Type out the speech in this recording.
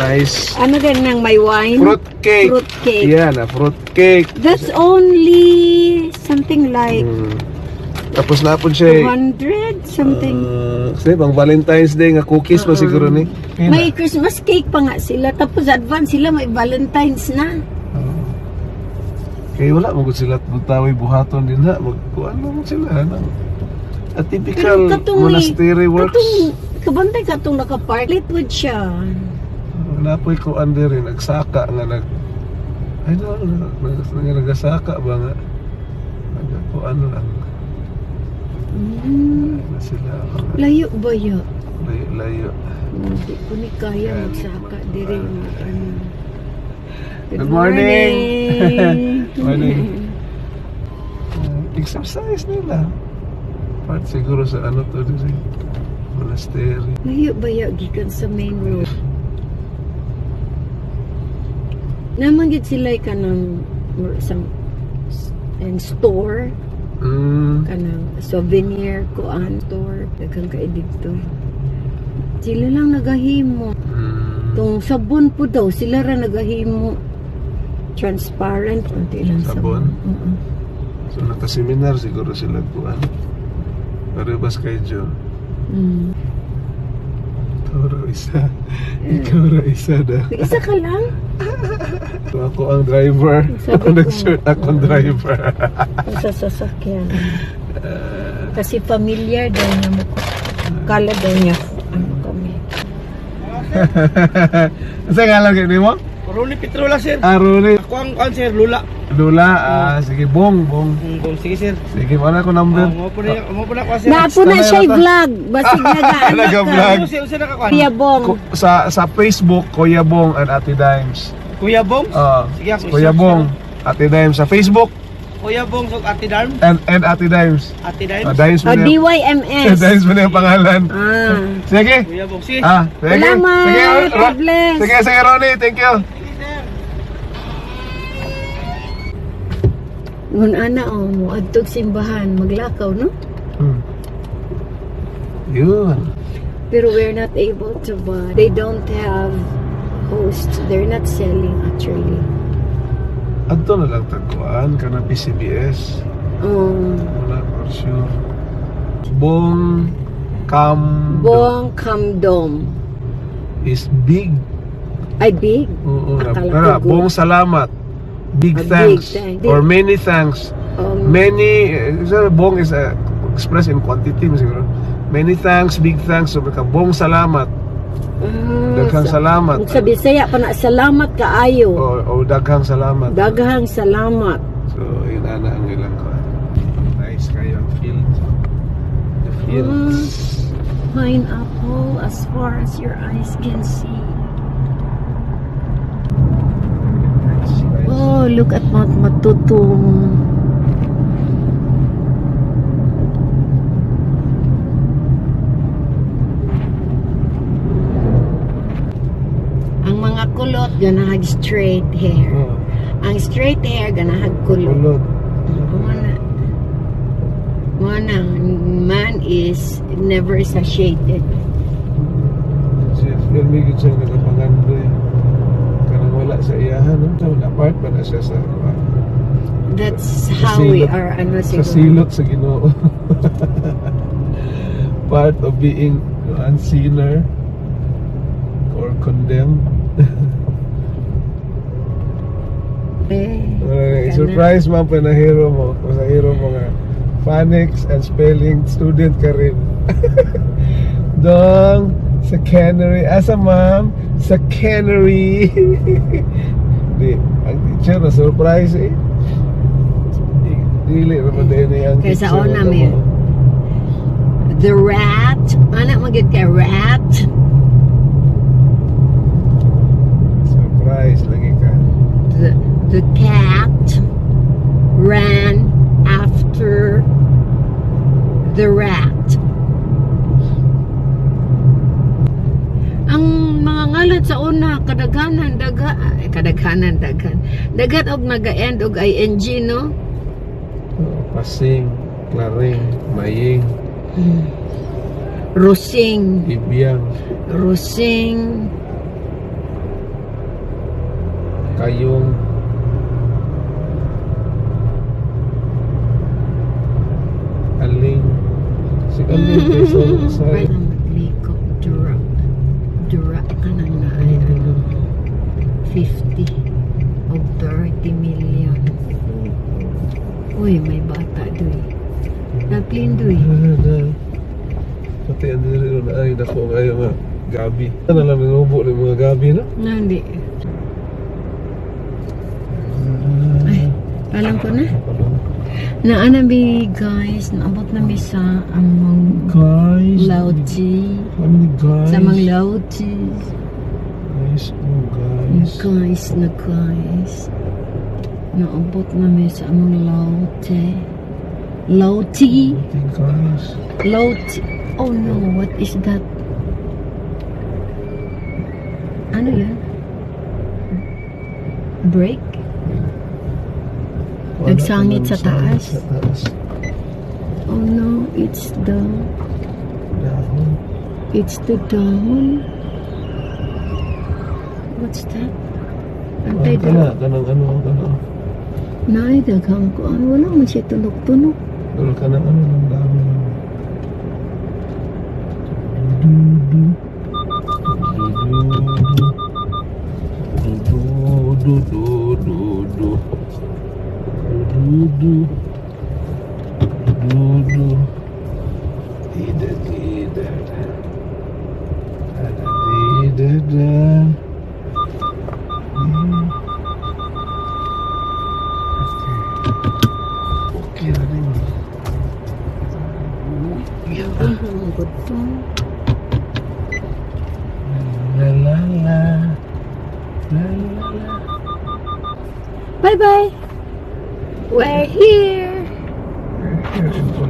Nice. Ano ganang may wine? Fruit cake. Fruit cake. Yan, fruit cake. That's only something like Tapos napon siya 200 something. Kasi bang Valentine's Day nga cookies pa siguro ni. May Christmas cake pa nga sila. Tapos advance sila may Valentine's na. Kaya wala mo sila butawi buhaton din ha. Magkuan mo sila. A typical monastery works. Kabantay ka itong nakapark. Litwood siya. Wala po'y kuan din rin. Nagsaka nga nagasaka ba nga. Nagkuan lang. Na sila. Layo ba yun? Layo. Hindi ko ni kaya magsaka diri mga ano. Good morning. Morning. Exercise nila. Part siguro sa ano to din monastery. Layo ba yun gikan sa main road? Namanggit sila kanang isang store. Kanang souvenir kuan store daghang kay dito. Sila lang nagahimo. Tong sabon po daw sila ra nagahimo. Transparent unti lang sabon. So naka-seminar siguro sila kuan. Parehas kay John. Ikaw ra isa da. Isa ka lang? So ako ang driver. Ako nag-shirt akong driver. Sa sasakyan. Kasi familiar daw niya mo. Kala daw niya ano kami. Asa nga lang kayo mo? Roni Petrola, sir. Roni. Ako ang sir, Lula. Lula, sige, Bong. Sige, sir. Sige, wala ko number. Mo po na ako, sir. Naapo na siya vlog. Basig nag-aanak Nag-vlog. Sir nakakuan. Kuya Bong. Sa Facebook, Kuya Bong and Ate Dimes. Kuya Bong? Sige, ako. Kuya Bong, Ate Dimes. Sa Facebook, Kuya Bong, so Ate Darm. and Ate Dimes. Ate Dimes. Dimes mo na yung- DYMS. Dimes mo na yung pangalan. Sige. Kuya Bong, sige. Sige. Salamat. Sige, God bless. sige, Ronnie. Thank you. Ngun ana mo adtog simbahan maglakaw no? Yun. Pero we're not able to buy. They don't have hosts. They're not selling actually. Adto na lang tagkuan ka ng PCBS. Wala for sure. Bong Kamdom is big. ay big. Oo, Akala ko Bong salamat. Big thanks. Or many thanks. Many, bong is expressed in quantity siguro. Many thanks, big thanks. So, bong salamat. Daghang salamat. Sa Bisaya pa na salamat kaayo. O daghang salamat. Daghang salamat. So, yun ana ang ilang ko. Nice kayo ang field. The fields. Pineapple as far as your eyes can see. Oh, look at Mount Matutung. Ang mga kulot ganahag straight hair. Ang straight hair ganahag kulot. Mana man is never satiated. Yan may gid siya nagapangandoy. Kanang wala sa iyahan, no? Wala part pa na siya sa That's how we are ano sa siguro. silot sa Ginoo. Part of being sinner or condemned. Surprise man pa na hero mo. Kung sa hero mo nga phonics and spelling student ka rin. Dong sa cannery. Asa ma'am? Sa cannery. Di, ang teacher na surprise eh. Dili naman din yung Kaya sa teacher una na may mo. the rat. Anak magiging kay rat. Surprise lagi ka. The cat ran after the rat. Ang mga ngalan sa una kadaghanan dagat og naga-end og ing no. Pasing, klaring, maying, Rusing. ibiyang. Rusing. Ayong. Aling. Si Aling. So, Pwede magliko. Dura ka na na. 50 o 30 million. Uy, may bata doy. Naplin doy. Pati ang dito na ay dako ngayon nga gabi. Ano lang nanubo ng mga gabi na? Nandi. Ay, alam ko na. Naanabi guys, naabot na mi sa among Guys. Lauchi. Ano guys? Sa mga Lauchi. Guys, oh guys. Guys. Naabot na mi sa among Lauchi. Lauchi. Guys. Lauchi. Oh no, what is that? Ano yan? Break? Nagsangit sa taas. Oh no, it's the dahon. What's that? Antay Kanang da. ano. Naay daghang ko. Wala man siya tunog-tunog. Pero kanang ano ng dami. Okay na rin. Ang gusto. La la la. La la la. Bye-bye. We're here.